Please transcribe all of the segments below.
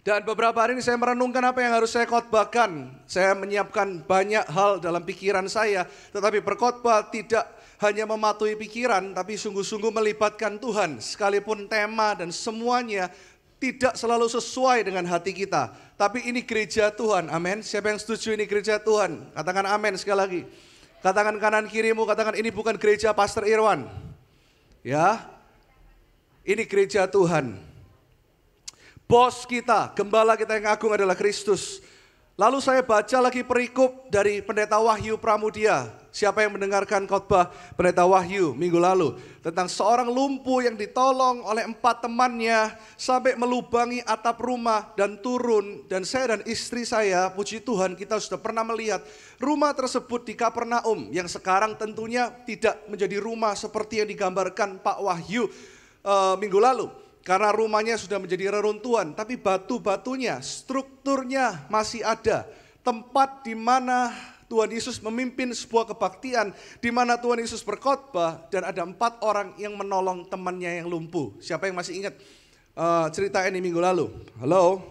Dan beberapa hari ini saya merenungkan apa yang harus saya khotbahkan. Saya menyiapkan banyak hal dalam pikiran saya, tetapi berkhotbah tidak hanya mematuhi pikiran, tapi sungguh-sungguh melibatkan Tuhan. Sekalipun tema dan semuanya tidak selalu sesuai dengan hati kita. Tapi ini gereja Tuhan, amin. Siapa yang setuju ini gereja Tuhan? Katakan amin sekali lagi. Katakan kanan kirimu, katakan ini bukan gereja Pastor Irwan. Ya, ini gereja Tuhan. Bos kita, gembala kita yang agung adalah Kristus. Lalu saya baca lagi perikop dari Pendeta Wahyu Pramudia. Siapa yang mendengarkan khotbah Pendeta Wahyu minggu lalu? Tentang seorang lumpuh yang ditolong oleh 4 temannya sampai melubangi atap rumah dan turun. Dan saya dan istri saya, puji Tuhan, kita sudah pernah melihat rumah tersebut di Kapernaum. Yang sekarang tentunya tidak menjadi rumah seperti yang digambarkan Pak Wahyu minggu lalu. Karena rumahnya sudah menjadi reruntuhan, tapi batu-batunya, strukturnya masih ada. Tempat di mana Tuhan Yesus memimpin sebuah kebaktian, di mana Tuhan Yesus berkhotbah, dan ada 4 orang yang menolong temannya yang lumpuh. Siapa yang masih ingat cerita ini minggu lalu? Halo?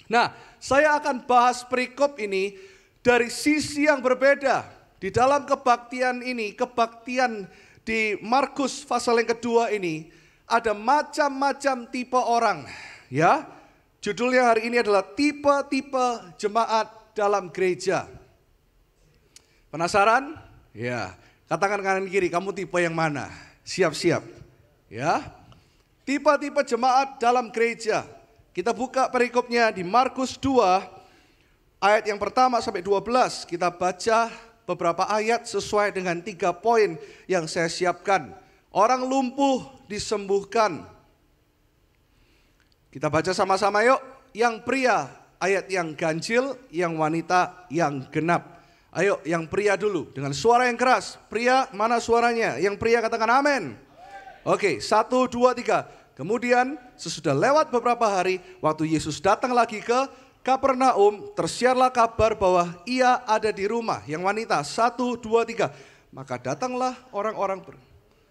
Nah, saya akan bahas perikop ini dari sisi yang berbeda. Di dalam kebaktian ini, kebaktian di Markus pasal yang kedua ini, ada macam-macam tipe orang, ya. Judulnya hari ini adalah tipe-tipe jemaat dalam gereja. Penasaran? Ya. Katakan kanan kiri, kamu tipe yang mana? Siap-siap. Ya. Tipe-tipe jemaat dalam gereja. Kita buka perikopnya di Markus 2 ayat yang pertama sampai 12. Kita baca beberapa ayat sesuai dengan 3 poin yang saya siapkan. Orang lumpuh disembuhkan. Kita baca sama-sama yuk. Yang pria ayat yang ganjil, yang wanita yang genap. Ayo yang pria dulu dengan suara yang keras. Pria mana suaranya? Yang pria katakan amin. Oke, 1, 2, 3. Kemudian sesudah lewat beberapa hari, waktu Yesus datang lagi ke Kapernaum, tersiarlah kabar bahwa ia ada di rumah. Yang wanita, 1, 2, 3. Maka datanglah orang-orang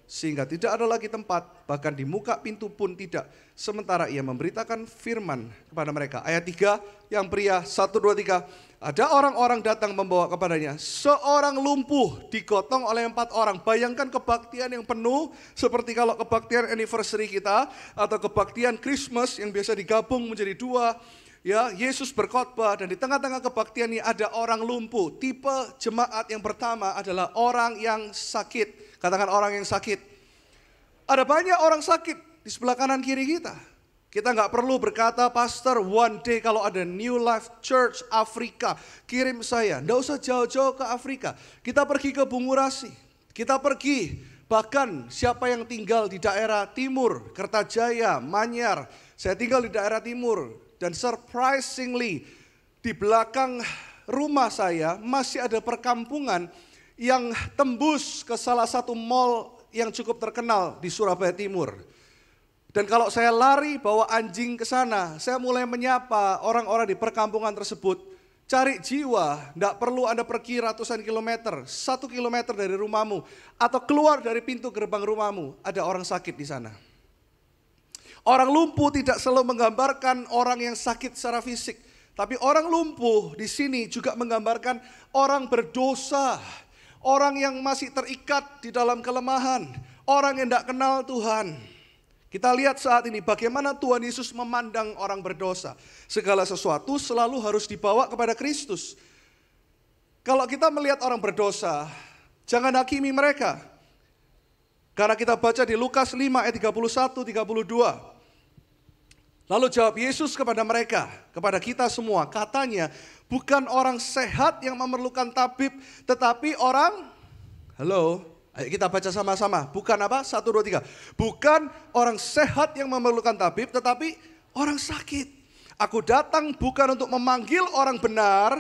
sehingga tidak ada lagi tempat, bahkan di muka pintu pun tidak. Sementara ia memberitakan firman kepada mereka. Ayat 3, yang pria 1, 2, 3. Ada orang-orang datang membawa kepadanya seorang lumpuh digotong oleh 4 orang. Bayangkan kebaktian yang penuh seperti kalau kebaktian anniversary kita atau kebaktian Christmas yang biasa digabung menjadi 2. Ya, Yesus berkhotbah dan di tengah-tengah kebaktian ini ada orang lumpuh. Tipe jemaat yang pertama adalah orang yang sakit. Katakan orang yang sakit. Ada banyak orang sakit di sebelah kanan kiri kita. Kita nggak perlu berkata, Pastor, one day kalau ada New Life Church Afrika, kirim saya. Nggak usah jauh-jauh ke Afrika. Kita pergi ke Bungurasi. Kita pergi, bahkan siapa yang tinggal di daerah timur, Kertajaya, Manyar. Saya tinggal di daerah timur. Dan surprisingly, di belakang rumah saya masih ada perkampungan yang tembus ke salah satu mall yang cukup terkenal di Surabaya Timur. Dan kalau saya lari bawa anjing ke sana, saya mulai menyapa orang-orang di perkampungan tersebut. Cari jiwa, tidak perlu Anda pergi ratusan kilometer, 1 kilometer dari rumahmu, atau keluar dari pintu gerbang rumahmu, ada orang sakit di sana. Orang lumpuh tidak selalu menggambarkan orang yang sakit secara fisik, tapi orang lumpuh di sini juga menggambarkan orang berdosa. Orang yang masih terikat di dalam kelemahan. Orang yang tidak kenal Tuhan. Kita lihat saat ini bagaimana Tuhan Yesus memandang orang berdosa. Segala sesuatu selalu harus dibawa kepada Kristus. Kalau kita melihat orang berdosa, jangan hakimi mereka. Karena kita baca di Lukas 5 ayat 31, 32. Lalu jawab Yesus kepada mereka, kepada kita semua, katanya, bukan orang sehat yang memerlukan tabib, tetapi orang, halo, ayo kita baca sama-sama. Bukan apa? 1, 2, 3. Bukan orang sehat yang memerlukan tabib, tetapi orang sakit. Aku datang bukan untuk memanggil orang benar,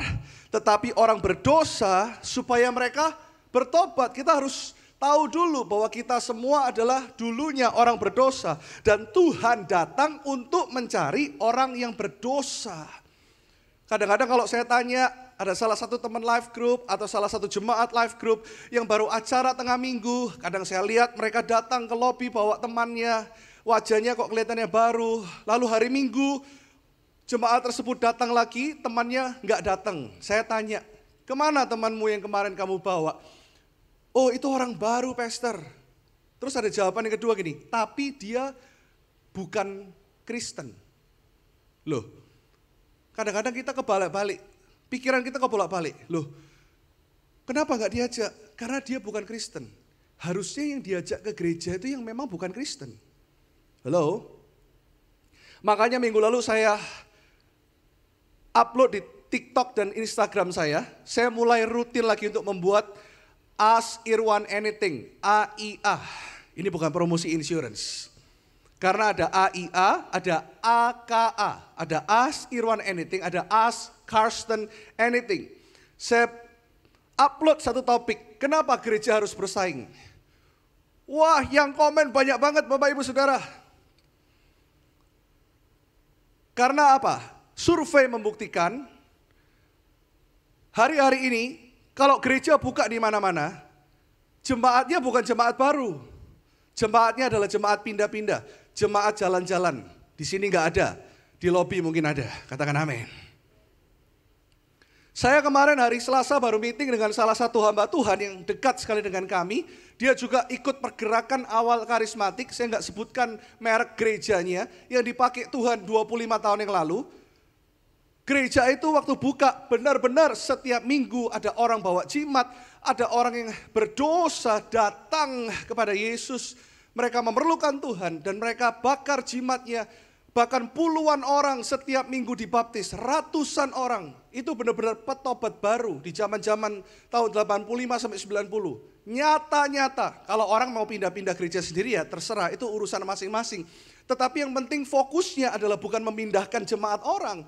tetapi orang berdosa supaya mereka bertobat. Kita harus tahu dulu bahwa kita semua adalah dulunya orang berdosa. Dan Tuhan datang untuk mencari orang yang berdosa. Kadang-kadang kalau saya tanya, ada salah satu teman life group atau salah satu jemaat life group yang baru acara tengah minggu. Kadang saya lihat mereka datang ke lobi bawa temannya, wajahnya kok kelihatannya baru. Lalu hari Minggu, Jemaat tersebut datang lagi, temannya nggak datang. Saya tanya, kemana temanmu yang kemarin kamu bawa? Oh, itu orang baru, Pastor. Terus ada jawaban yang kedua gini, tapi dia bukan Kristen. Loh, kadang-kadang kita kebolak-balik, pikiran kita kebolak-balik. Loh, kenapa nggak diajak? Karena dia bukan Kristen. Harusnya yang diajak ke gereja itu yang memang bukan Kristen. Halo? Makanya minggu lalu saya upload di TikTok dan Instagram saya mulai rutin lagi untuk membuat Ask Irwan Anything, AIA. Ini bukan promosi insurance. Karena ada AIA, ada AKA, ada Ask Irwan Anything, ada Ask Karsten Anything. Saya upload satu topik, kenapa gereja harus bersaing? Wah, yang komen banyak banget Bapak Ibu Saudara. Karena apa? Survei membuktikan hari-hari ini kalau gereja buka di mana-mana, jemaatnya bukan jemaat baru. Jemaatnya adalah jemaat pindah-pindah, jemaat jalan-jalan. Di sini nggak ada, di lobi mungkin ada. Katakan amin. Saya kemarin hari Selasa baru meeting dengan salah satu hamba Tuhan yang dekat sekali dengan kami. Dia juga ikut pergerakan awal karismatik, saya nggak sebutkan merek gerejanya, yang dipakai Tuhan 25 tahun yang lalu. Gereja itu waktu buka benar-benar setiap minggu ada orang bawa jimat, ada orang yang berdosa datang kepada Yesus. Mereka memerlukan Tuhan dan mereka bakar jimatnya. Bahkan puluhan orang setiap minggu dibaptis, ratusan orang. Itu benar-benar petobat baru di zaman-zaman tahun 85 sampai 90. Nyata-nyata, kalau orang mau pindah-pindah gereja sendiri ya terserah, itu urusan masing-masing. Tetapi yang penting fokusnya adalah bukan memindahkan jemaat orang.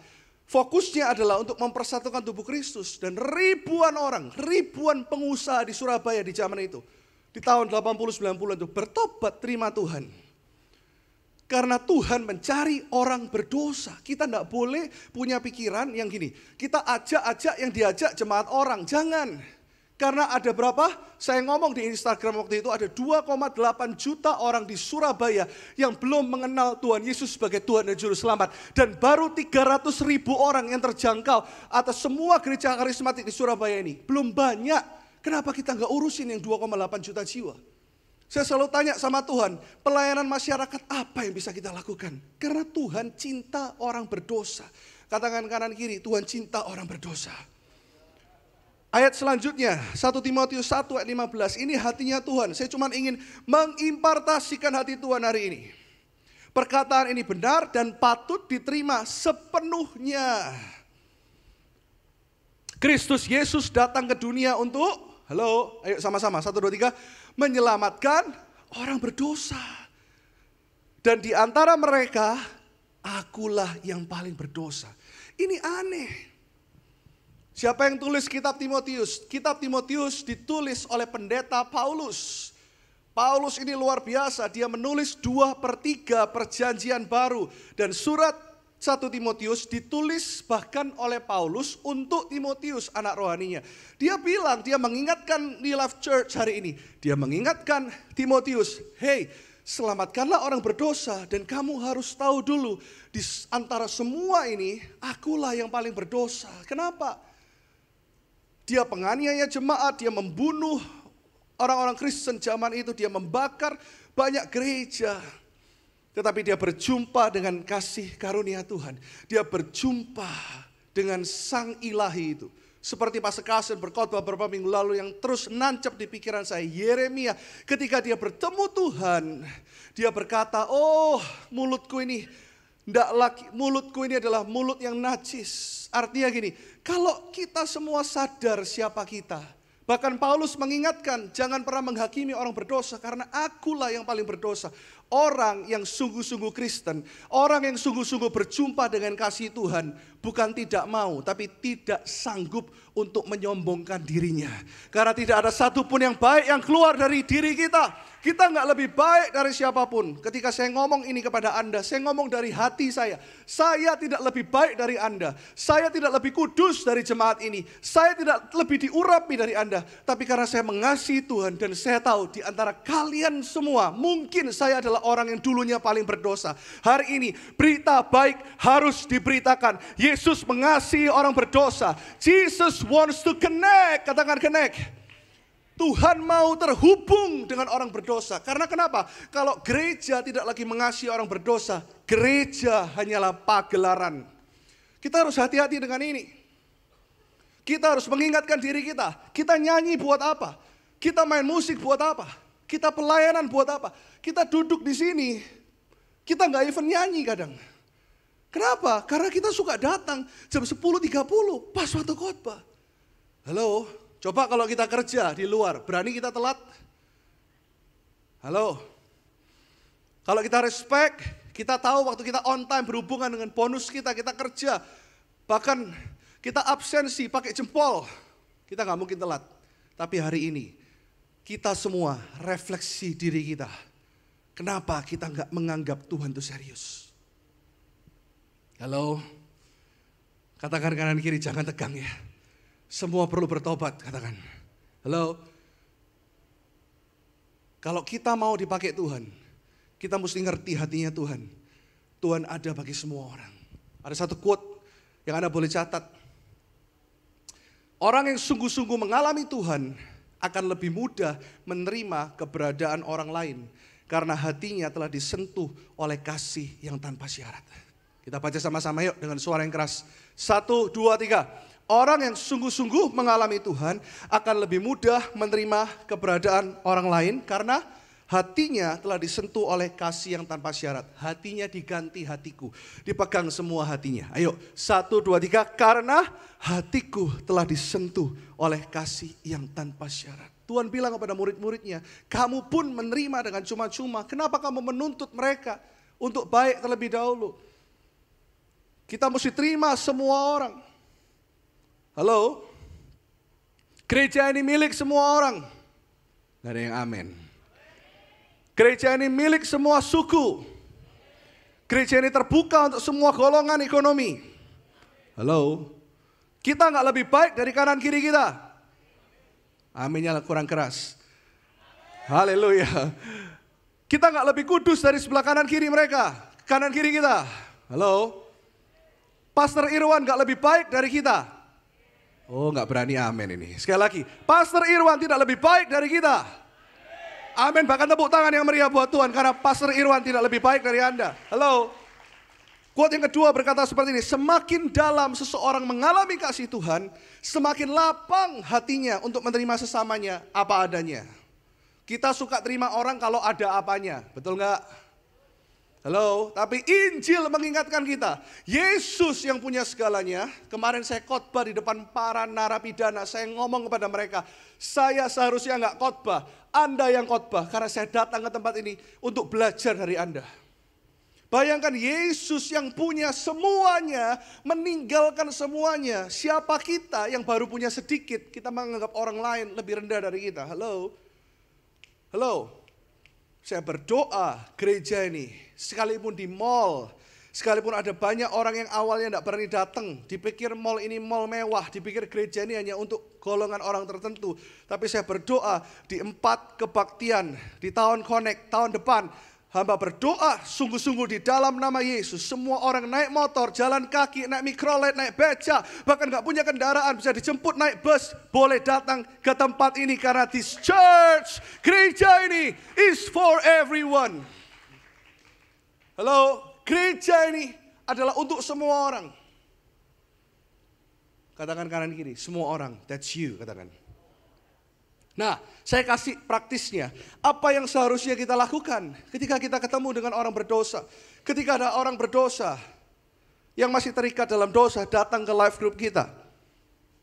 Fokusnya adalah untuk mempersatukan tubuh Kristus. Dan ribuan orang, ribuan pengusaha di Surabaya di zaman itu. Di tahun 80-90 itu bertobat terima Tuhan. Karena Tuhan mencari orang berdosa. Kita tidak boleh punya pikiran yang gini. Kita ajak-ajak yang diajak jemaat orang. Jangan. Karena ada berapa? Saya ngomong di Instagram waktu itu ada 2,8 juta orang di Surabaya yang belum mengenal Tuhan Yesus sebagai Tuhan dan Juru Selamat. Dan baru 300.000 orang yang terjangkau atas semua gereja karismatik di Surabaya ini. Belum banyak. Kenapa kita nggak urusin yang 2,8 juta jiwa? Saya selalu tanya sama Tuhan, pelayanan masyarakat apa yang bisa kita lakukan? Karena Tuhan cinta orang berdosa. Katakan kanan kiri, Tuhan cinta orang berdosa. Ayat selanjutnya, 1 Timotius 1 ayat 15, ini hatinya Tuhan. Saya cuma ingin mengimpartasikan hati Tuhan hari ini. Perkataan ini benar dan patut diterima sepenuhnya. Kristus Yesus datang ke dunia untuk, halo, ayo sama-sama, 1, 2, 3, menyelamatkan orang berdosa. Dan di antara mereka, akulah yang paling berdosa. Ini aneh. Siapa yang tulis kitab Timotius? Kitab Timotius ditulis oleh pendeta Paulus. Paulus ini luar biasa, dia menulis 2/3 perjanjian baru. Dan surat 1 Timotius ditulis bahkan oleh Paulus untuk Timotius anak rohaninya. Dia bilang, dia mengingatkan di Life Church hari ini. Dia mengingatkan Timotius, hey, selamatkanlah orang berdosa dan kamu harus tahu dulu di antara semua ini akulah yang paling berdosa. Kenapa? Dia penganiaya jemaat, dia membunuh orang-orang Kristen zaman itu, dia membakar banyak gereja. Tetapi dia berjumpa dengan kasih karunia Tuhan. Dia berjumpa dengan Sang Ilahi itu. Seperti Pastor Carson berkhotbah beberapa minggu lalu yang terus nancap di pikiran saya. Yeremia ketika dia bertemu Tuhan, dia berkata, oh mulutku ini adalah mulut yang najis. Artinya gini, kalau kita semua sadar siapa kita. Bahkan Paulus mengingatkan, jangan pernah menghakimi orang berdosa karena akulah yang paling berdosa. Orang yang sungguh-sungguh Kristen, orang yang sungguh-sungguh berjumpa dengan kasih Tuhan, bukan tidak mau, tapi tidak sanggup untuk menyombongkan dirinya. Karena tidak ada satupun yang baik yang keluar dari diri kita. Kita nggak lebih baik dari siapapun. Ketika saya ngomong ini kepada Anda, saya ngomong dari hati saya. Saya tidak lebih baik dari Anda. Saya tidak lebih kudus dari jemaat ini. Saya tidak lebih diurapi dari Anda. Tapi karena saya mengasihi Tuhan dan saya tahu di antara kalian semua, mungkin saya adalah orang yang dulunya paling berdosa. Hari ini berita baik harus diberitakan. Yesus mengasihi orang berdosa. Jesus wants to connect. Katakan connect. Tuhan mau terhubung dengan orang berdosa. Karena kenapa? Kalau gereja tidak lagi mengasihi orang berdosa, gereja hanyalah pagelaran. Kita harus hati-hati dengan ini. Kita harus mengingatkan diri kita. Kita nyanyi buat apa? Kita main musik buat apa? Kita pelayanan buat apa? Kita duduk di sini, kita nggak even nyanyi kadang. Kenapa? Karena kita suka datang jam 10.30 pas waktu khotbah. Halo? Coba kalau kita kerja di luar, berani kita telat? Halo? Kalau kita respect, kita tahu waktu kita on time berhubungan dengan bonus kita kerja. Bahkan kita absensi pakai jempol, kita nggak mungkin telat. Tapi hari ini, kita semua refleksi diri kita. Kenapa kita nggak menganggap Tuhan itu serius? Halo? Katakan kanan kiri, jangan tegang ya. Semua perlu bertobat, katakan. Halo? Kalau kita mau dipakai Tuhan, kita mesti ngerti hatinya Tuhan. Tuhan ada bagi semua orang. Ada satu quote yang Anda boleh catat. Orang yang sungguh-sungguh mengalami Tuhan akan lebih mudah menerima keberadaan orang lain. Karena hatinya telah disentuh oleh kasih yang tanpa syarat. Kita baca sama-sama yuk dengan suara yang keras. 1, 2, 3. Orang yang sungguh-sungguh mengalami Tuhan akan lebih mudah menerima keberadaan orang lain karena hatinya telah disentuh oleh kasih yang tanpa syarat. Hatinya diganti hatiku, dipegang semua hatinya. Ayo 1, 2, 3. Karena hatiku telah disentuh oleh kasih yang tanpa syarat. Tuhan bilang kepada murid-muridnya, kamu pun menerima dengan cuma-cuma. Kenapa kamu menuntut mereka untuk baik terlebih dahulu? Kita mesti terima semua orang. Halo? Gereja ini milik semua orang. Gak ada yang amin. Gereja ini milik semua suku. Gereja ini terbuka untuk semua golongan ekonomi. Halo? Kita gak lebih baik dari kanan kiri kita? Aminnya kurang keras. Haleluya. Kita gak lebih kudus dari sebelah kanan kiri mereka? Kanan kiri kita? Halo? Pastor Irwan gak lebih baik dari kita? Oh, nggak berani amin ini. Sekali lagi, Pastor Irwan tidak lebih baik dari kita. Amin, bahkan tepuk tangan yang meriah buat Tuhan karena Pastor Irwan tidak lebih baik dari Anda. Halo. Quote yang kedua berkata seperti ini, semakin dalam seseorang mengalami kasih Tuhan, semakin lapang hatinya untuk menerima sesamanya apa adanya. Kita suka terima orang kalau ada apanya, betul nggak? Halo, tapi Injil mengingatkan kita, Yesus yang punya segalanya. Kemarin saya khotbah di depan para narapidana, saya ngomong kepada mereka, saya seharusnya nggak khotbah, Anda yang khotbah, karena saya datang ke tempat ini untuk belajar dari Anda. Bayangkan Yesus yang punya semuanya, meninggalkan semuanya. Siapa kita yang baru punya sedikit, kita menganggap orang lain lebih rendah dari kita. Halo, halo. Saya berdoa gereja ini, sekalipun di mall, sekalipun ada banyak orang yang awalnya tidak berani datang, dipikir mall ini mall mewah, dipikir gereja ini hanya untuk golongan orang tertentu. Tapi saya berdoa di 4 kebaktian, di tahun Connect, tahun depan, hamba berdoa sungguh-sungguh di dalam nama Yesus. Semua orang naik motor, jalan kaki, naik mikrolet, naik beca, bahkan gak punya kendaraan, bisa dijemput naik bus, boleh datang ke tempat ini. Karena this church, gereja ini is for everyone. Halo, gereja ini adalah untuk semua orang. Katakan kanan kiri, semua orang, that's you, katakan. Nah, saya kasih praktisnya. Apa yang seharusnya kita lakukan ketika kita ketemu dengan orang berdosa? Ketika ada orang berdosa yang masih terikat dalam dosa datang ke life group kita.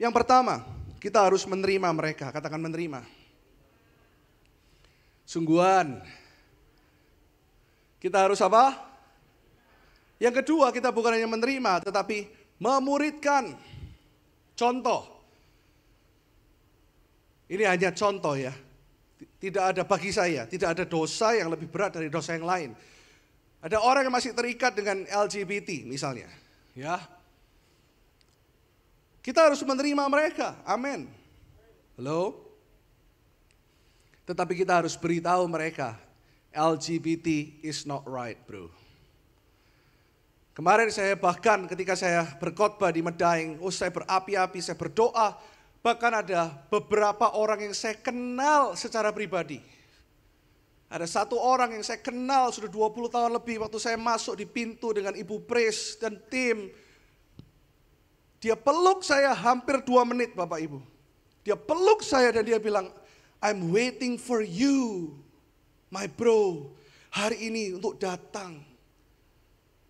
Yang pertama, kita harus menerima mereka. Katakan menerima. Sungguhan. Kita harus apa? Yang kedua, kita bukan hanya menerima, tetapi memuridkan. Contoh. Ini hanya contoh ya. Tidak ada bagi saya, tidak ada dosa yang lebih berat dari dosa yang lain. Ada orang yang masih terikat dengan LGBT misalnya. Ya, kita harus menerima mereka, amin. Halo? Tetapi kita harus beritahu mereka, LGBT is not right, bro. Kemarin saya bahkan ketika saya berkhotbah di Medaeng, saya berapi-api, saya berdoa. Bahkan ada beberapa orang yang saya kenal secara pribadi. Ada satu orang yang saya kenal sudah 20 tahun lebih waktu saya masuk di pintu dengan Ibu Pres dan tim. Dia peluk saya hampir 2 menit Bapak Ibu. Dia peluk saya dan dia bilang, I'm waiting for you, my bro, hari ini untuk datang.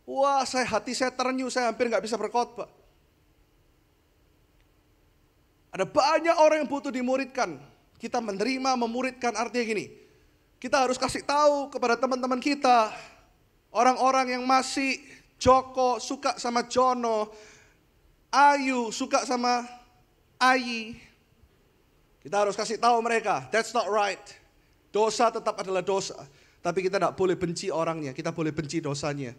Wah, hati saya terenyuh, saya hampir gak bisa berkhotbah. Ada banyak orang yang butuh dimuridkan. Kita menerima, memuridkan artinya gini. Kita harus kasih tahu kepada teman-teman kita. Orang-orang yang masih Joko suka sama Jono. Ayu suka sama Ayi. Kita harus kasih tahu mereka. That's not right. Dosa tetap adalah dosa. Tapi kita tidak boleh benci orangnya. Kita boleh benci dosanya.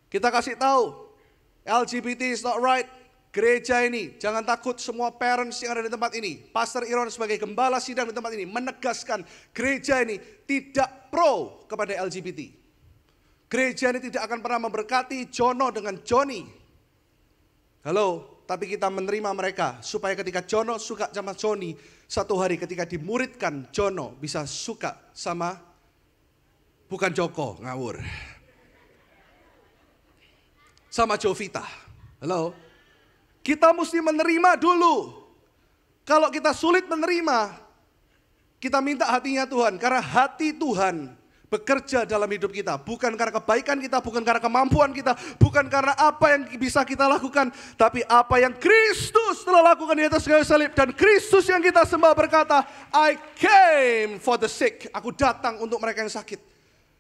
Kita kasih tahu. LGBT is not right. Gereja ini, jangan takut semua parents yang ada di tempat ini. Pastor Iron sebagai gembala sidang di tempat ini menegaskan gereja ini tidak pro kepada LGBT. Gereja ini tidak akan pernah memberkati Jono dengan Joni. Halo, tapi kita menerima mereka supaya ketika Jono suka sama Joni, satu hari ketika dimuridkan Jono bisa suka sama bukan Joko, ngawur. Sama Jovita. Halo. Kita mesti menerima dulu. Kalau kita sulit menerima, kita minta hatinya Tuhan. Karena hati Tuhan bekerja dalam hidup kita. Bukan karena kebaikan kita, bukan karena kemampuan kita, bukan karena apa yang bisa kita lakukan. Tapi apa yang Kristus telah lakukan di atas kayu salib. Dan Kristus yang kita sembah berkata, I came for the sick. Aku datang untuk mereka yang sakit.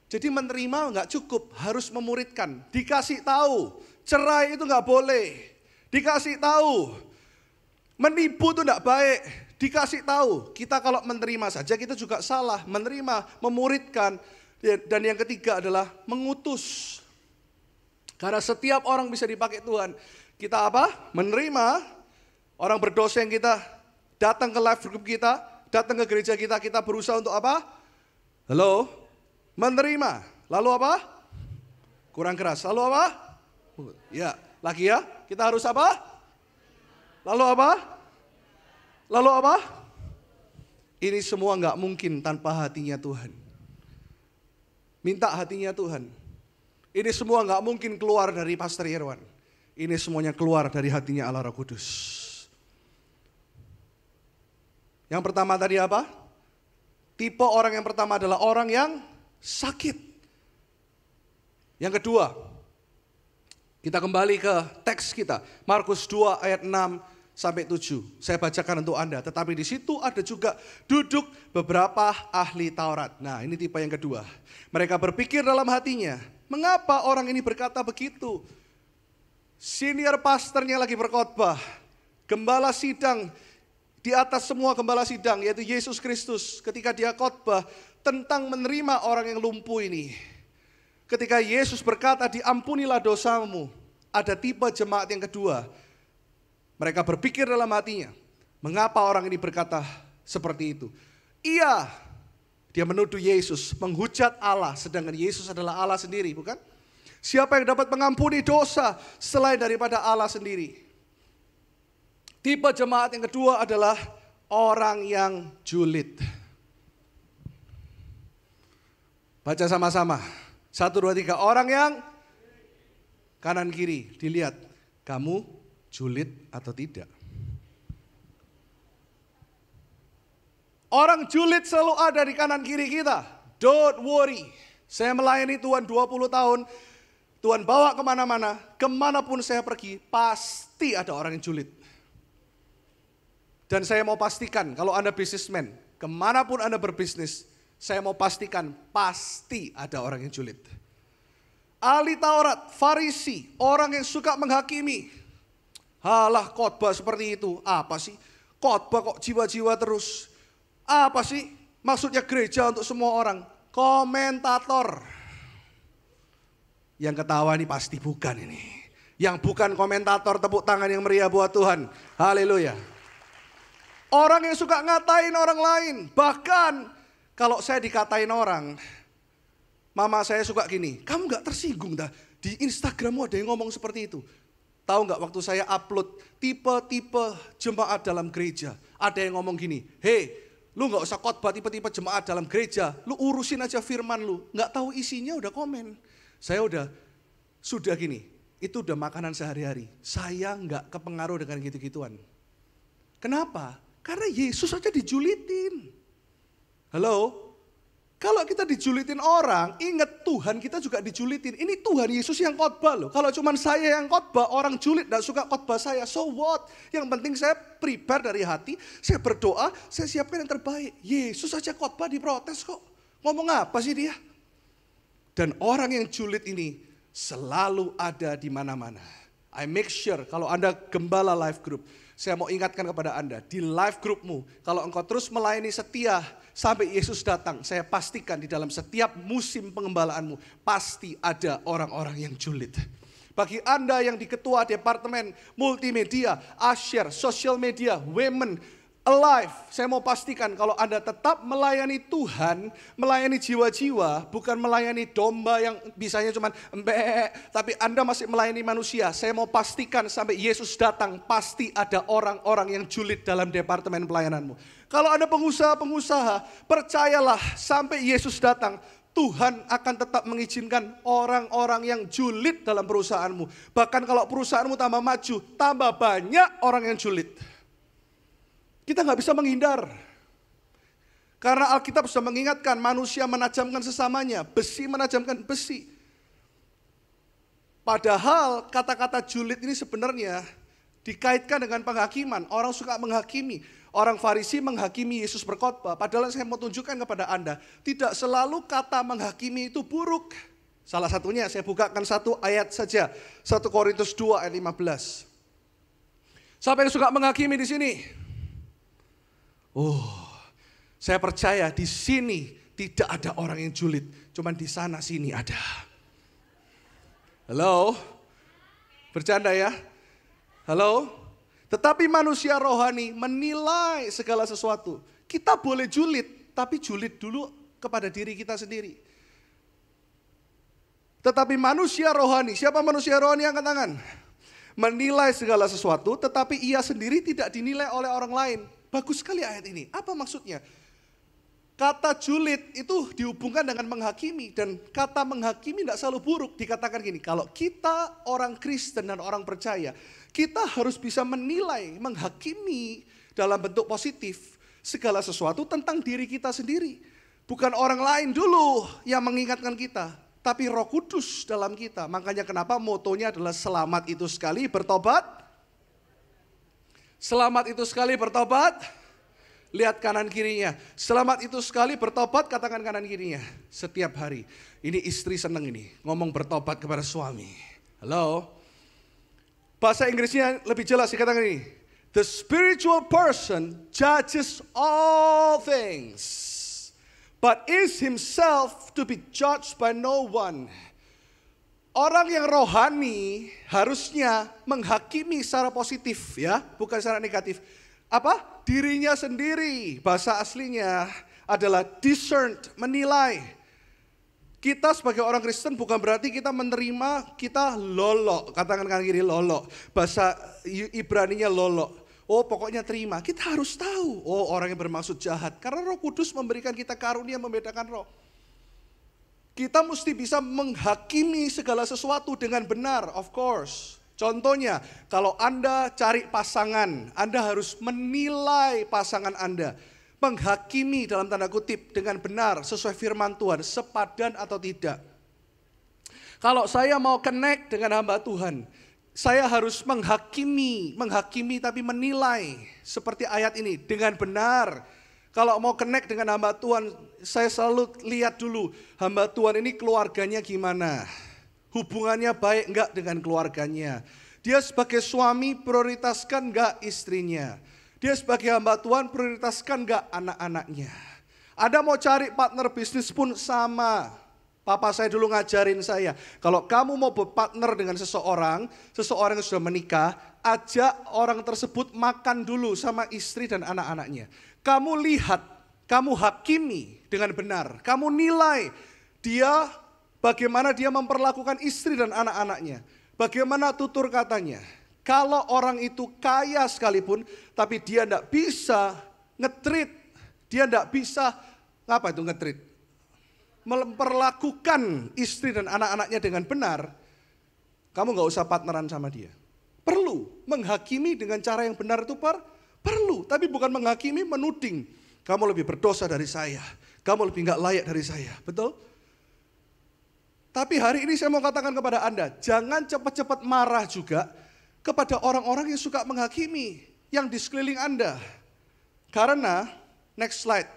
Jadi menerima nggak cukup, harus memuridkan. Dikasih tahu, cerai itu nggak boleh. Dikasih tahu, menipu itu tidak baik. Dikasih tahu, kita kalau menerima saja kita juga salah. Menerima, memuridkan. Dan yang ketiga adalah mengutus. Karena setiap orang bisa dipakai Tuhan. Kita apa? Menerima orang berdosa yang kita datang ke live group kita, datang ke gereja kita, kita berusaha untuk apa? Halo? Menerima. Lalu apa? Kurang keras. Lalu apa? Ya, lagi ya. Kita harus apa? Lalu apa? Lalu apa? Ini semua nggak mungkin tanpa hatinya Tuhan. Minta hatinya Tuhan. Ini semua nggak mungkin keluar dari Pastor Irwan. Ini semuanya keluar dari hatinya Allah Roh Kudus. Yang pertama tadi apa? Tipe orang yang pertama adalah orang yang sakit. Yang kedua, kita kembali ke teks kita, Markus 2 ayat 6 sampai 7. Saya bacakan untuk Anda, tetapi di situ ada juga duduk beberapa ahli Taurat. Nah, ini tipe yang kedua. Mereka berpikir dalam hatinya, mengapa orang ini berkata begitu? Senior pastornya lagi berkhotbah, gembala sidang di atas semua gembala sidang, yaitu Yesus Kristus, ketika dia khotbah tentang menerima orang yang lumpuh ini. Ketika Yesus berkata, diampunilah dosamu, ada tipe jemaat yang kedua. Mereka berpikir dalam hatinya, mengapa orang ini berkata seperti itu? Dia menuduh Yesus, menghujat Allah, sedangkan Yesus adalah Allah sendiri, bukan? Siapa yang dapat mengampuni dosa selain daripada Allah sendiri? Tipe jemaat yang kedua adalah orang yang julid. Baca sama-sama. 1, 2, 3. Orang yang kanan kiri. Dilihat, kamu julid atau tidak. Orang julid selalu ada di kanan kiri kita. Don't worry. Saya melayani Tuhan 20 tahun. Tuhan bawa kemana-mana. Kemanapun saya pergi, pasti ada orang yang julid. Dan saya mau pastikan, kalau Anda bisnismen, kemanapun Anda berbisnis, saya mau pastikan pasti ada orang yang julid. Ahli Taurat, Farisi, orang yang suka menghakimi. Halah khotbah seperti itu, apa sih? Khotbah kok jiwa-jiwa terus. Apa sih? Maksudnya gereja untuk semua orang. Komentator. Yang ketawa ini pasti bukan ini. Yang bukan komentator, tepuk tangan yang meriah buat Tuhan. Haleluya. Orang yang suka ngatain orang lain. Bahkan kalau saya dikatain orang, mama saya suka gini, kamu gak tersinggung dah? Di Instagrammu ada yang ngomong seperti itu. Tahu gak waktu saya upload tipe-tipe jemaat dalam gereja. Ada yang ngomong gini, hey, lu gak usah khotbah tipe-tipe jemaat dalam gereja. Lu urusin aja firman lu. Gak tahu isinya udah komen. Saya sudah gini, itu udah makanan sehari-hari. Saya gak kepengaruh dengan gitu-gituan. Kenapa? Karena Yesus aja dijulitin. Halo? Kalau kita dijulitin orang, ingat Tuhan kita juga dijulitin. Ini Tuhan Yesus yang khotbah loh. Kalau cuma saya yang khotbah, orang julit gak suka khotbah saya. So what? Yang penting saya prepare dari hati, saya berdoa, saya siapkan yang terbaik. Yesus aja khotbah diprotes kok. Ngomong apa sih dia? Dan orang yang julid ini selalu ada di mana-mana. I make sure kalau Anda gembala life group, saya mau ingatkan kepada Anda, di life groupmu, kalau engkau terus melayani setia sampai Yesus datang, saya pastikan di dalam setiap musim pengembalaanmu, pasti ada orang-orang yang julid. Bagi Anda yang di ketua departemen multimedia, asyir, social media, women, alive, saya mau pastikan kalau Anda tetap melayani Tuhan, melayani jiwa-jiwa, bukan melayani domba yang bisanya cuma tapi Anda masih melayani manusia. Saya mau pastikan sampai Yesus datang, pasti ada orang-orang yang julid dalam departemen pelayananmu. Kalau Anda pengusaha, percayalah sampai Yesus datang, Tuhan akan tetap mengizinkan orang-orang yang julid dalam perusahaanmu. Bahkan kalau perusahaanmu tambah maju, tambah banyak orang yang julid. Kita nggak bisa menghindar. Karena Alkitab sudah mengingatkan manusia menajamkan sesamanya, besi menajamkan besi. Padahal kata-kata julid ini sebenarnya dikaitkan dengan penghakiman. Orang suka menghakimi. Orang Farisi menghakimi Yesus berkhotbah. Padahal saya mau tunjukkan kepada Anda, tidak selalu kata menghakimi itu buruk. Salah satunya saya bukakan satu ayat saja. 1 Korintus 2 ayat 15. Siapa yang suka menghakimi di sini? Saya percaya di sini tidak ada orang yang julid, cuman di sana sini ada. Halo? Bercanda ya? Halo? Tetapi manusia rohani menilai segala sesuatu. Kita boleh julid, tapi julid dulu kepada diri kita sendiri. Tetapi manusia rohani, siapa manusia rohani? Angkat tangan. Menilai segala sesuatu, tetapi ia sendiri tidak dinilai oleh orang lain. Bagus sekali ayat ini. Apa maksudnya? Kata julid itu dihubungkan dengan menghakimi. Dan kata menghakimi tidak selalu buruk. Dikatakan gini, kalau kita orang Kristen dan orang percaya, kita harus bisa menilai, menghakimi dalam bentuk positif segala sesuatu tentang diri kita sendiri. Bukan orang lain dulu yang mengingatkan kita, tapi Roh Kudus dalam kita. Makanya kenapa motonya adalah selamat itu sekali bertobat. Selamat itu sekali bertobat, lihat kanan kirinya. Selamat itu sekali bertobat, katakan kanan kirinya. Setiap hari. Ini istri seneng ini, ngomong bertobat kepada suami. Halo? Bahasa Inggrisnya lebih jelas, dikatakan ini. The spiritual person judges all things, but is himself to be judged by no one. Orang yang rohani harusnya menghakimi secara positif ya, bukan secara negatif. Apa? Dirinya sendiri. Bahasa aslinya adalah discerned, menilai. Kita sebagai orang Kristen bukan berarti kita menerima, kita lolok. Katakan kanan kiri lolok. Bahasa Ibraninya lolok. Oh pokoknya terima. Kita harus tahu, oh orang yang bermaksud jahat. Karena Roh Kudus memberikan kita karunia membedakan roh. Kita mesti bisa menghakimi segala sesuatu dengan benar, of course. Contohnya, kalau Anda cari pasangan, Anda harus menilai pasangan Anda. Menghakimi dalam tanda kutip dengan benar, sesuai firman Tuhan, sepadan atau tidak. Kalau saya mau connect dengan hamba Tuhan, saya harus menghakimi tapi menilai. Seperti ayat ini, dengan benar. Kalau mau connect dengan hamba Tuhan, saya selalu lihat dulu hamba Tuhan ini keluarganya gimana. Hubungannya baik enggak dengan keluarganya. Dia sebagai suami prioritaskan enggak istrinya. Dia sebagai hamba Tuhan prioritaskan enggak anak-anaknya. Anda mau cari partner bisnis pun sama. Papa saya dulu ngajarin saya, kalau kamu mau berpartner dengan seseorang yang sudah menikah, ajak orang tersebut makan dulu sama istri dan anak-anaknya. Kamu lihat, kamu hakimi dengan benar. Kamu nilai dia, bagaimana dia memperlakukan istri dan anak-anaknya. Bagaimana tutur katanya. Kalau orang itu kaya sekalipun, tapi dia tidak bisa nge-treat, dia tidak bisa, apa itu nge-treat? Memperlakukan istri dan anak-anaknya dengan benar, kamu gak usah partneran sama dia. Perlu menghakimi dengan cara yang benar itu perlu, tapi bukan menghakimi menuding. Kamu lebih berdosa dari saya, kamu lebih gak layak dari saya, betul? Tapi hari ini saya mau katakan kepada Anda, jangan cepat-cepat marah juga kepada orang-orang yang suka menghakimi yang di sekeliling Anda. Karena, next slide,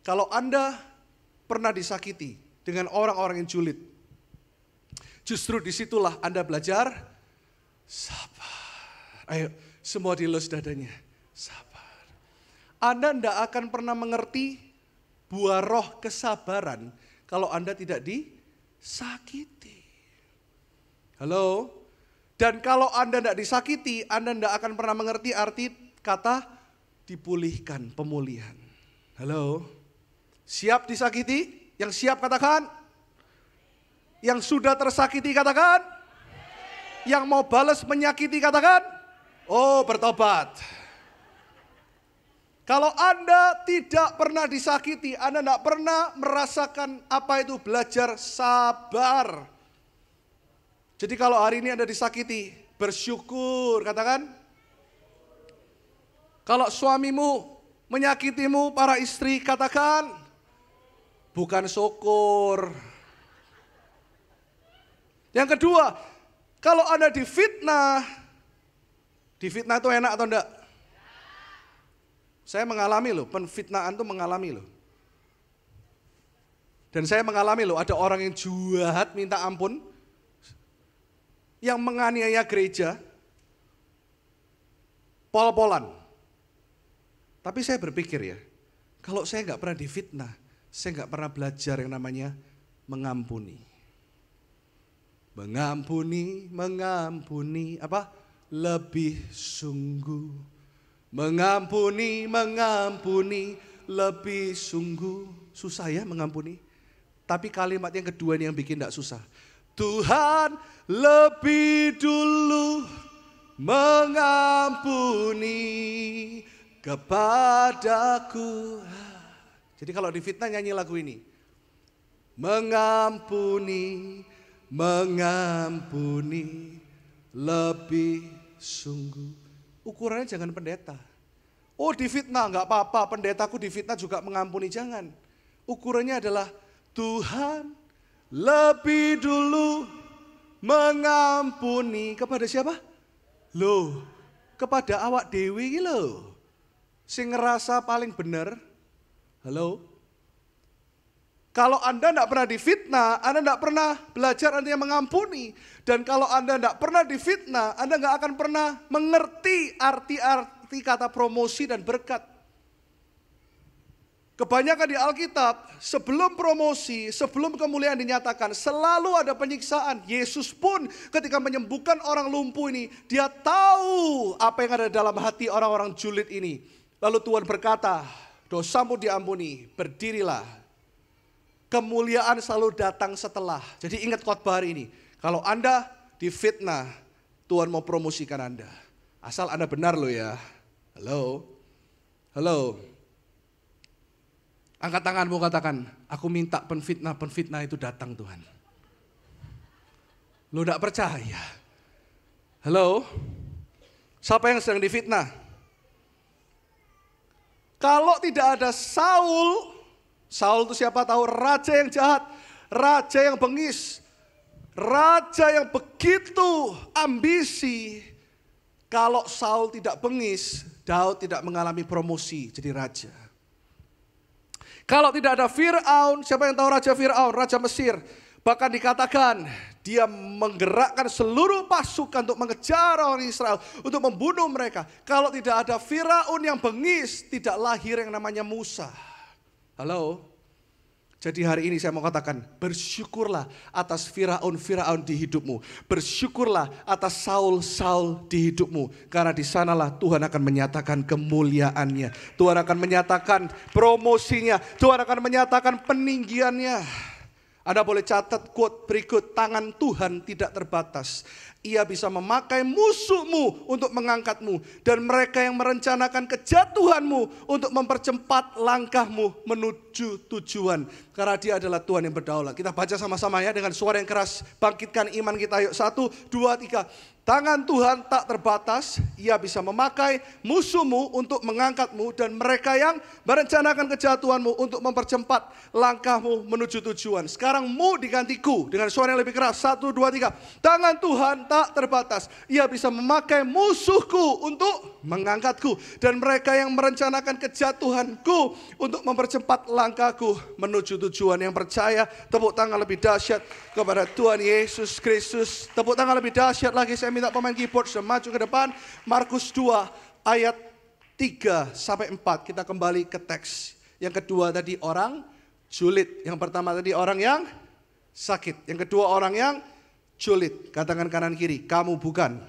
kalau Anda pernah disakiti dengan orang-orang yang julid, justru disitulah Anda belajar sabar. Ayo, semua dilus dadanya, sabar. Anda tidak akan pernah mengerti buah roh kesabaran kalau Anda tidak disakiti. Halo? Dan kalau Anda tidak disakiti, Anda tidak akan pernah mengerti arti kata dipulihkan, pemulihan. Halo? Siap disakiti? Yang siap katakan. Yang sudah tersakiti katakan. Yang mau balas menyakiti katakan. Oh, bertobat. Kalau Anda tidak pernah disakiti, Anda tidak pernah merasakan apa itu belajar sabar. Jadi kalau hari ini Anda disakiti, bersyukur katakan. Kalau suamimu menyakitimu, para istri katakan. Bukan syukur. Yang kedua, kalau Anda difitnah itu enak atau enggak? Saya mengalami loh, penfitnahan itu mengalami loh. Dan saya mengalami loh, ada orang yang jahat minta ampun, yang menganiaya gereja, pol-polan. Tapi saya berpikir ya, kalau saya nggak pernah difitnah, saya nggak pernah belajar yang namanya mengampuni. Mengampuni, apa? Lebih sungguh. Mengampuni, lebih sungguh. Susah ya mengampuni. Tapi kalimat yang kedua ini yang bikin nggak susah. Tuhan lebih dulu mengampuni kepadaku. Jadi kalau difitnah nyanyi lagu ini. Mengampuni lebih sungguh. Ukurannya jangan pendeta. Oh difitnah nggak apa-apa, pendetaku difitnah juga mengampuni, jangan. Ukurannya adalah Tuhan lebih dulu mengampuni kepada siapa? Loh, kepada awak dewi loh. Sing ngerasa paling benar. Halo? Kalau Anda tidak pernah difitnah, Anda tidak pernah belajar artinya mengampuni. Dan kalau Anda tidak pernah difitnah, Anda nggak akan pernah mengerti arti kata promosi dan berkat. Kebanyakan di Alkitab, sebelum promosi, sebelum kemuliaan dinyatakan, selalu ada penyiksaan. Yesus pun ketika menyembuhkan orang lumpuh ini, dia tahu apa yang ada dalam hati orang-orang julid ini. Lalu Tuhan berkata, dosamu diampuni, berdirilah. Kemuliaan selalu datang setelah. Jadi ingat khotbah hari ini. Kalau Anda difitnah, Tuhan mau promosikan Anda. Asal Anda benar loh ya. Halo? Halo? Angkat tanganmu katakan, aku minta penfitnah itu datang Tuhan. Lo gak percaya? Halo? Siapa yang sedang difitnah? Kalau tidak ada Saul itu siapa tahu? Raja yang jahat, raja yang bengis, raja yang begitu ambisi. Kalau Saul tidak bengis, Daud tidak mengalami promosi jadi raja. Kalau tidak ada Fir'aun, siapa yang tahu Raja Fir'aun, Raja Mesir. Bahkan dikatakan dia menggerakkan seluruh pasukan untuk mengejar orang Israel, untuk membunuh mereka. Kalau tidak ada Firaun yang bengis, tidak lahir yang namanya Musa. Halo? Jadi hari ini saya mau katakan, bersyukurlah atas Firaun di hidupmu. Bersyukurlah atas Saul di hidupmu. Karena di sanalah Tuhan akan menyatakan kemuliaannya. Tuhan akan menyatakan promosinya. Tuhan akan menyatakan peninggiannya. Anda boleh catat quote berikut, tangan Tuhan tidak terbatas. Ia bisa memakai musuhmu untuk mengangkatmu. Dan mereka yang merencanakan kejatuhanmu untuk mempercepat langkahmu menuju tujuan. Karena dia adalah Tuhan yang berdaulat. Kita baca sama-sama ya dengan suara yang keras. Bangkitkan iman kita yuk. 1, 2, 3. Tangan Tuhan tak terbatas, ia bisa memakai musuhmu untuk mengangkatmu dan mereka yang merencanakan kejatuhanmu untuk mempercepat langkahmu menuju tujuan. Sekarang mu diganti ku dengan suara yang lebih keras. 1, 2, 3. Tangan Tuhan tak terbatas, ia bisa memakai musuhku untuk mengangkatku dan mereka yang merencanakan kejatuhanku untuk mempercepat langkahku menuju tujuan. Yang percaya, tepuk tangan lebih dahsyat kepada Tuhan Yesus Kristus. Tepuk tangan lebih dahsyat lagi. Saya minta pemain keyboard sudah maju ke depan. Markus 2 ayat 3-4. Kita kembali ke teks. Yang kedua tadi orang julid. Yang pertama tadi orang yang sakit. Yang kedua orang yang julid. Katakan kanan kiri, kamu bukan.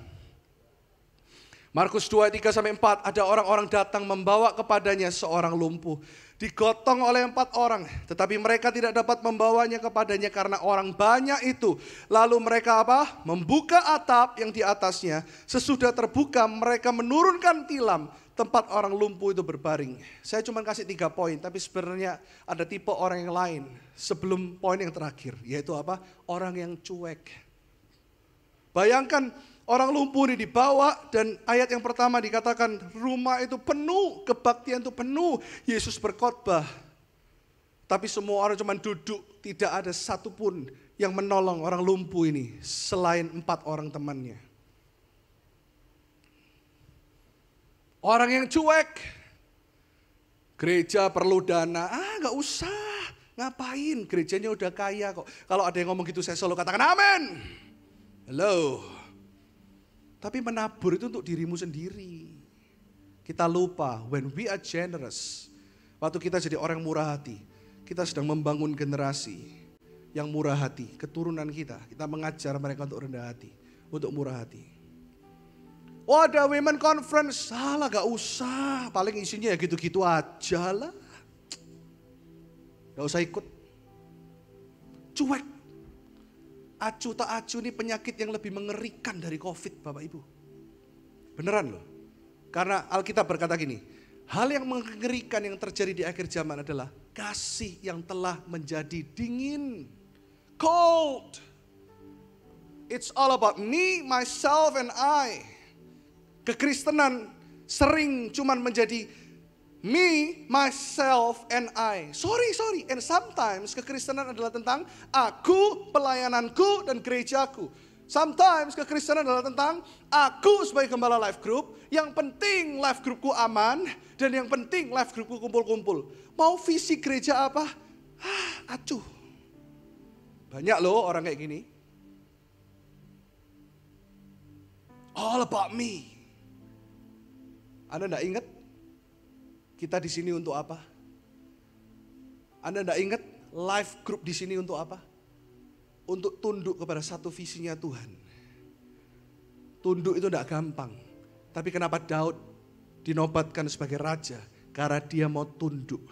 Markus 2 ayat 3-4. Ada orang-orang datang membawa kepadanya seorang lumpuh. Digotong oleh 4 orang, tetapi mereka tidak dapat membawanya kepadanya karena orang banyak itu. Lalu mereka apa? Membuka atap yang di atasnya. Sesudah terbuka mereka menurunkan tilam tempat orang lumpuh itu berbaring. Saya cuma kasih 3 poin, tapi sebenarnya ada tipe orang yang lain sebelum poin yang terakhir, yaitu apa? Orang yang cuek. Bayangkan orang lumpuh ini dibawa dan ayat yang pertama dikatakan rumah itu penuh, kebaktian itu penuh. Yesus berkhotbah. Tapi semua orang cuma duduk, tidak ada satupun yang menolong orang lumpuh ini selain 4 orang temannya. Orang yang cuek. Gereja perlu dana, gak usah. Ngapain? Gerejanya udah kaya kok. Kalau ada yang ngomong gitu saya selalu katakan amin. Halo. Tapi menabur itu untuk dirimu sendiri. Kita lupa, when we are generous, waktu kita jadi orang murah hati, kita sedang membangun generasi yang murah hati, keturunan kita. Kita mengajar mereka untuk rendah hati, untuk murah hati. Oh ada women conference, salah gak usah, paling isinya ya gitu-gitu aja lah. Gak usah ikut. Cuek. Acu tak acu ini penyakit yang lebih mengerikan dari COVID Bapak Ibu. Beneran loh. Karena Alkitab berkata gini, hal yang mengerikan yang terjadi di akhir zaman adalah kasih yang telah menjadi dingin. Cold. It's all about me, myself and I. Kekristenan sering cuman menjadi me, myself, and I. Sorry. And sometimes kekristenan adalah tentang aku, pelayananku, dan gerejaku. Sometimes kekristenan adalah tentang aku sebagai gembala life group. Yang penting life groupku aman. Dan yang penting life groupku kumpul-kumpul. Mau visi gereja apa? Acuh. Banyak loh orang kayak gini. All about me. Anda enggak ingat? Kita di sini untuk apa? Anda enggak ingat life group di sini untuk apa? Untuk tunduk kepada satu visinya Tuhan. Tunduk itu enggak gampang. Tapi kenapa Daud dinobatkan sebagai raja? Karena dia mau tunduk.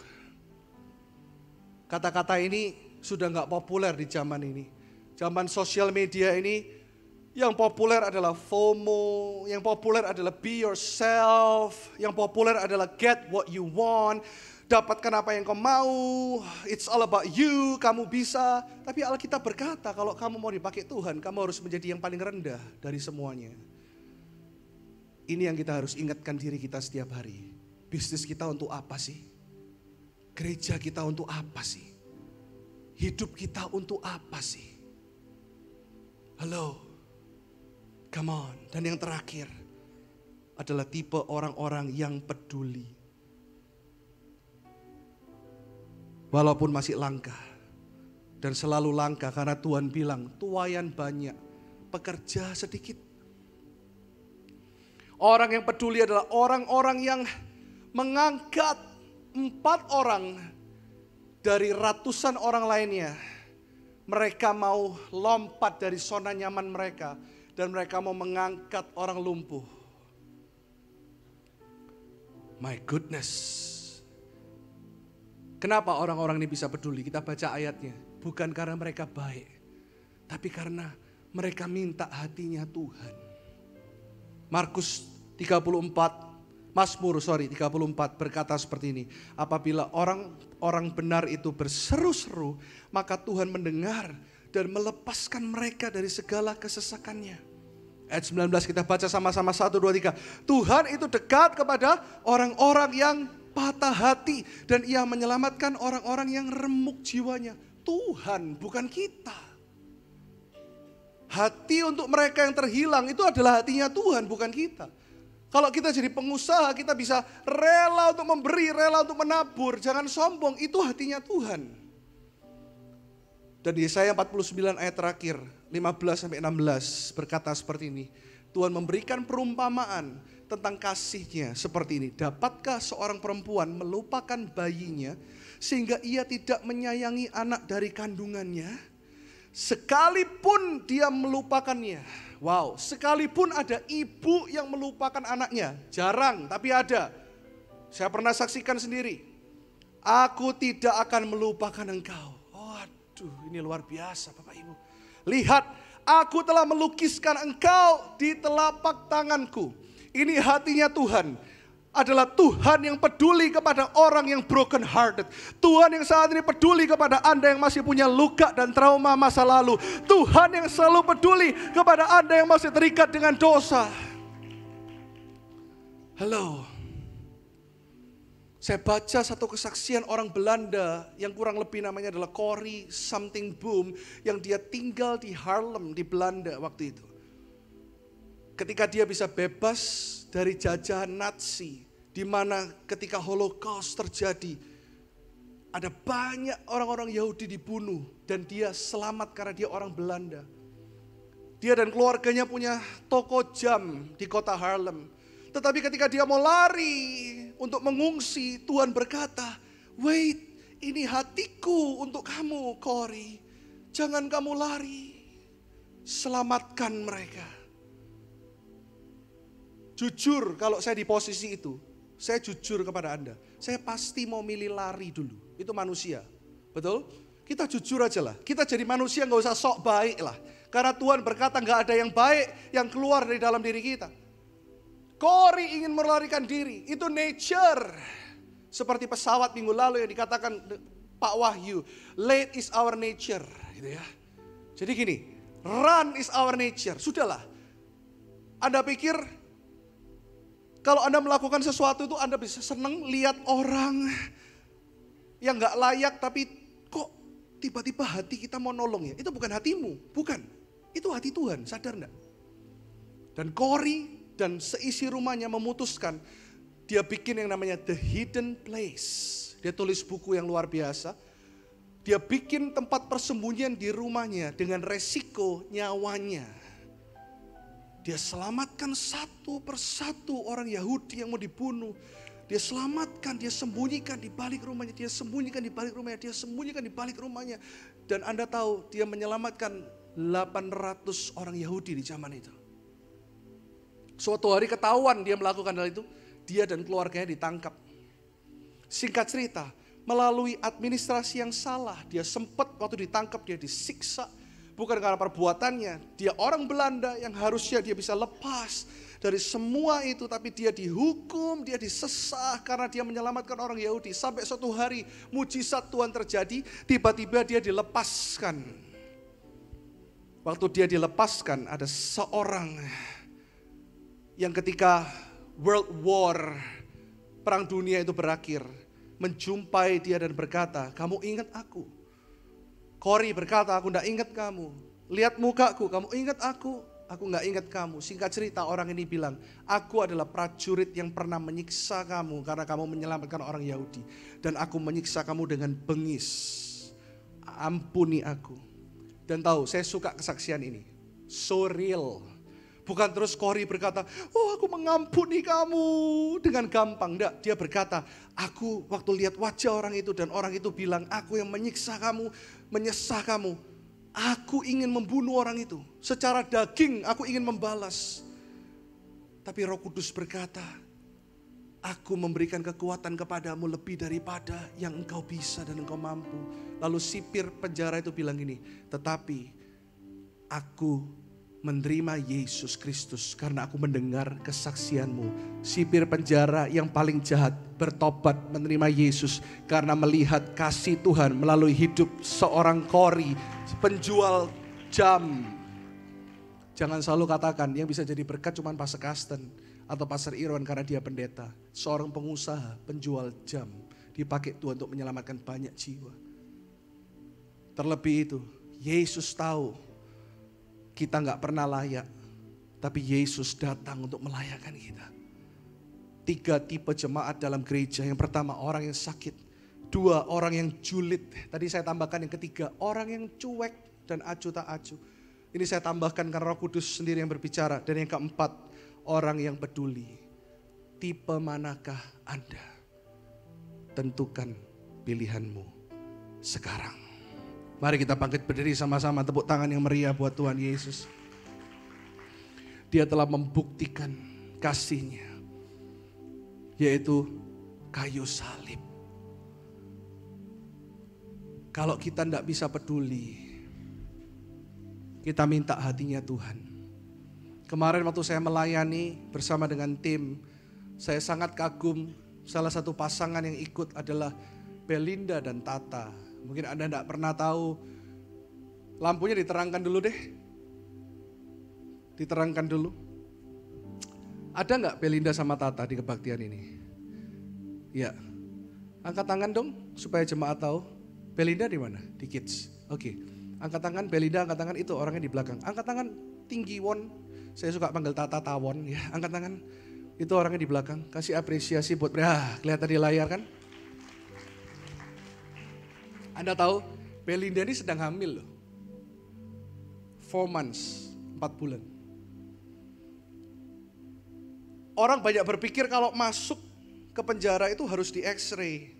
Kata-kata ini sudah enggak populer di zaman ini. Zaman sosial media ini yang populer adalah FOMO, yang populer adalah be yourself, yang populer adalah get what you want, dapatkan apa yang kau mau, it's all about you, kamu bisa. Tapi Alkitab berkata kalau kamu mau dipakai Tuhan, kamu harus menjadi yang paling rendah dari semuanya. Ini yang kita harus ingatkan diri kita setiap hari. Bisnis kita untuk apa sih? Gereja kita untuk apa sih? Hidup kita untuk apa sih? Halo? Come on. Dan yang terakhir adalah tipe orang-orang yang peduli. Walaupun masih langka. Dan selalu langka karena Tuhan bilang tuaian banyak, pekerja sedikit. Orang yang peduli adalah orang-orang yang mengangkat 4 orang dari ratusan orang lainnya, mereka mau lompat dari zona nyaman mereka dan mereka mau mengangkat orang lumpuh. My goodness. Kenapa orang-orang ini bisa peduli? Kita baca ayatnya. Bukan karena mereka baik, tapi karena mereka minta hatinya Tuhan. Markus 34 berkata seperti ini. Apabila orang benar itu berseru-seru, maka Tuhan mendengar dan melepaskan mereka dari segala kesesakannya. Ayat 19 kita baca sama-sama 1, 2, 3. Tuhan itu dekat kepada orang-orang yang patah hati dan ia menyelamatkan orang-orang yang remuk jiwanya. Tuhan, bukan kita. Hati untuk mereka yang terhilang itu adalah hatinya Tuhan, bukan kita. Kalau kita jadi pengusaha, kita bisa rela untuk memberi, rela untuk menabur. Jangan sombong, itu hatinya Tuhan. Dan Yesaya 49 ayat terakhir, 15-16 berkata seperti ini. Tuhan memberikan perumpamaan tentang kasihnya seperti ini. Dapatkah seorang perempuan melupakan bayinya sehingga ia tidak menyayangi anak dari kandungannya? Sekalipun dia melupakannya. Wow, sekalipun ada ibu yang melupakan anaknya. Jarang, tapi ada. Saya pernah saksikan sendiri. Aku tidak akan melupakan engkau. Waduh, ini luar biasa Bapak Ibu. Lihat, aku telah melukiskan engkau di telapak tanganku. Ini hatinya Tuhan. Adalah Tuhan yang peduli kepada orang yang broken hearted. Tuhan yang saat ini peduli kepada Anda yang masih punya luka dan trauma masa lalu. Tuhan yang selalu peduli kepada Anda yang masih terikat dengan dosa. Halo. Saya baca satu kesaksian orang Belanda yang kurang lebih namanya adalah Corrie something Boom, yang dia tinggal di Haarlem di Belanda waktu itu. Ketika dia bisa bebas dari jajahan Nazi, di mana ketika Holocaust terjadi, ada banyak orang-orang Yahudi dibunuh dan dia selamat karena dia orang Belanda. Dia dan keluarganya punya toko jam di kota Haarlem. Tetapi ketika dia mau lari untuk mengungsi, Tuhan berkata, wait, ini hatiku untuk kamu, Corrie. Jangan kamu lari, selamatkan mereka. Jujur, kalau saya di posisi itu, saya jujur kepada Anda, saya pasti mau milih lari dulu. Itu manusia, betul? Kita jujur aja lah, kita jadi manusia gak usah sok baik lah. Karena Tuhan berkata gak ada yang baik yang keluar dari dalam diri kita. Corrie ingin melarikan diri, itu nature. Seperti pesawat minggu lalu yang dikatakan Pak Wahyu, late is our nature, gitu ya. Jadi gini, run is our nature, sudahlah. Anda pikir kalau Anda melakukan sesuatu itu Anda bisa senang lihat orang yang gak layak, tapi kok tiba-tiba hati kita mau nolong ya. Itu bukan hatimu, bukan. Itu hati Tuhan, sadar enggak? Dan Corrie dan seisi rumahnya memutuskan, dia bikin yang namanya The Hidden Place. Dia tulis buku yang luar biasa. Dia bikin tempat persembunyian di rumahnya dengan resiko nyawanya. Dia selamatkan satu persatu orang Yahudi yang mau dibunuh. Dia selamatkan, dia sembunyikan di balik rumahnya, dia sembunyikan di balik rumahnya, dia sembunyikan di balik rumahnya. Dan Anda tahu, dia menyelamatkan 800 orang Yahudi di zaman itu. Suatu hari ketahuan dia melakukan hal itu, dia dan keluarganya ditangkap. Singkat cerita, melalui administrasi yang salah, dia sempat waktu ditangkap dia disiksa. Bukan karena perbuatannya, dia orang Belanda yang harusnya dia bisa lepas dari semua itu. Tapi dia dihukum, dia disesah karena dia menyelamatkan orang Yahudi. Sampai suatu hari mujizat Tuhan terjadi, tiba-tiba dia dilepaskan. Waktu dia dilepaskan, ada seorang yang ketika World War, perang dunia itu berakhir, menjumpai dia dan berkata, kamu ingat aku? Corrie berkata, aku gak ingat kamu. Lihat mukaku, kamu ingat aku? Aku gak ingat kamu. Singkat cerita orang ini bilang, aku adalah prajurit yang pernah menyiksa kamu karena kamu menyelamatkan orang Yahudi. Dan aku menyiksa kamu dengan bengis. Ampuni aku. Dan tahu, saya suka kesaksian ini. So real. Bukan terus Kori berkata, oh aku mengampuni kamu dengan gampang. Enggak, dia berkata, aku waktu lihat wajah orang itu dan orang itu bilang, aku yang menyiksa kamu, menyesah kamu. Aku ingin membunuh orang itu. Secara daging aku ingin membalas. Tapi Roh Kudus berkata, aku memberikan kekuatan kepadamu lebih daripada yang engkau bisa dan engkau mampu. Lalu sipir penjara itu bilang gini, tetapi aku menerima Yesus Kristus karena aku mendengar kesaksianmu. Sipir penjara yang paling jahat bertobat menerima Yesus karena melihat kasih Tuhan melalui hidup seorang Kori, penjual jam. Jangan selalu katakan yang bisa jadi berkat cuma Pastor Kasten atau Pastor Irwan karena dia pendeta. Seorang pengusaha, penjual jam dipakai Tuhan untuk menyelamatkan banyak jiwa. Terlebih itu, Yesus tahu kita gak pernah layak, tapi Yesus datang untuk melayakkan kita. 3 tipe jemaat dalam gereja. Yang pertama orang yang sakit. 2 orang yang julid. Tadi saya tambahkan yang ketiga, orang yang cuek dan acuh tak acuh. Ini saya tambahkan karena Roh Kudus sendiri yang berbicara. Dan yang keempat, orang yang peduli. Tipe manakah Anda? Tentukan pilihanmu sekarang. Mari kita bangkit berdiri sama-sama, tepuk tangan yang meriah buat Tuhan Yesus. Dia telah membuktikan kasih-Nya, yaitu kayu salib. Kalau kita tidak bisa peduli, kita minta hatinya Tuhan. Kemarin waktu saya melayani bersama dengan tim, saya sangat kagum. Salah satu pasangan yang ikut adalah Belinda dan Tata. Mungkin Anda tidak pernah tahu, lampunya diterangkan dulu deh. Diterangkan dulu. Ada nggak Belinda sama Tata di kebaktian ini? Ya, angkat tangan dong supaya jemaat tahu. Belinda di mana? Di kids. Oke, angkat tangan Belinda, angkat tangan itu orangnya di belakang. Angkat tangan tinggi Won. Saya suka panggil Tata Tawon ya. Angkat tangan itu orangnya di belakang. Kasih apresiasi buat mereka. Kelihatan di layar kan? Anda tahu Belinda ini sedang hamil loh. 4 months, 4 bulan. Orang banyak berpikir kalau masuk ke penjara itu harus di x-ray.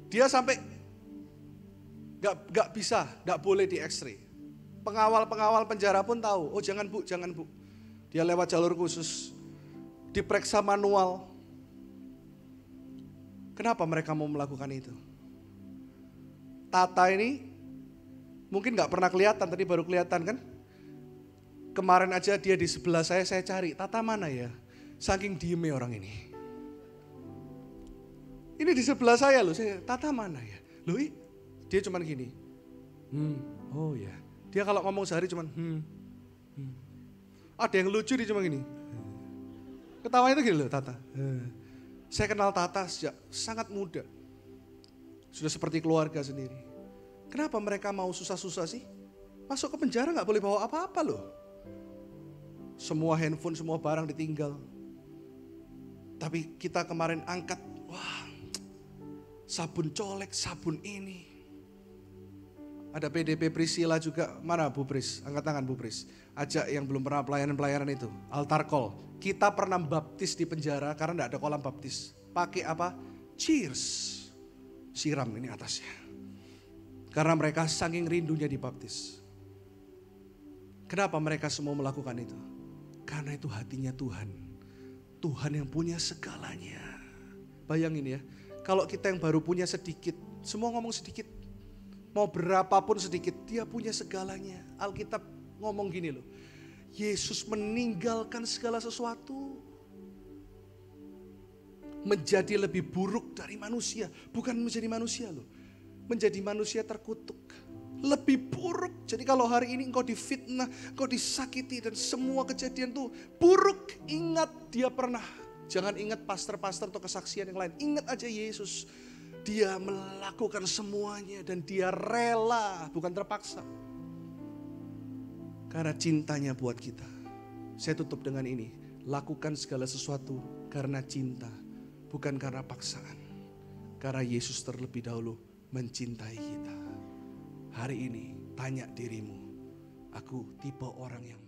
Dia sampai gak bisa, gak boleh di x-ray. Pengawal-pengawal penjara pun tahu, oh jangan bu. Dia lewat jalur khusus, diperiksa manual. Kenapa mereka mau melakukan itu? Tata ini mungkin gak pernah kelihatan, tadi baru kelihatan kan. Kemarin aja dia di sebelah saya cari, Tata mana ya? Saking diemnya orang ini. Ini di sebelah saya loh, Tata mana ya? Loh dia cuman gini. Oh ya. Dia kalau ngomong sehari cuman Ada yang lucu dia cuma gini. Ketawanya itu gini loh Tata. Saya kenal Tata sejak sangat muda. Sudah seperti keluarga sendiri. Kenapa mereka mau susah-susah sih? Masuk ke penjara gak boleh bawa apa-apa loh. Semua handphone, semua barang ditinggal. Tapi kita kemarin angkat, wah, sabun colek, sabun ini. Ada PDP Priscilla juga, mana Bu Pris? Angkat tangan Bu Pris. Ajak yang belum pernah pelayanan itu, altar call. Kita pernah baptis di penjara karena gak ada kolam baptis. Pakai apa? Cheers. Siram ini atasnya. Karena mereka saking rindunya dibaptis. Kenapa mereka semua melakukan itu? Karena itu hatinya Tuhan. Tuhan yang punya segalanya. Bayangin ya, kalau kita yang baru punya sedikit, semua ngomong sedikit. Mau berapapun sedikit, dia punya segalanya. Alkitab ngomong gini loh, Yesus meninggalkan segala sesuatu. Menjadi lebih buruk dari manusia. Bukan menjadi manusia loh. Menjadi manusia terkutuk. Lebih buruk. Jadi kalau hari ini engkau difitnah, engkau disakiti dan semua kejadian tuh buruk. Ingat dia pernah. Jangan ingat pastor-pastor atau kesaksian yang lain. Ingat aja Yesus. Dia melakukan semuanya dan dia rela, bukan terpaksa. Karena cintanya buat kita. Saya tutup dengan ini. Lakukan segala sesuatu karena cinta. Bukan karena paksaan. Karena Yesus terlebih dahulu mencintai kita. Hari ini tanya dirimu, aku tipe orang yang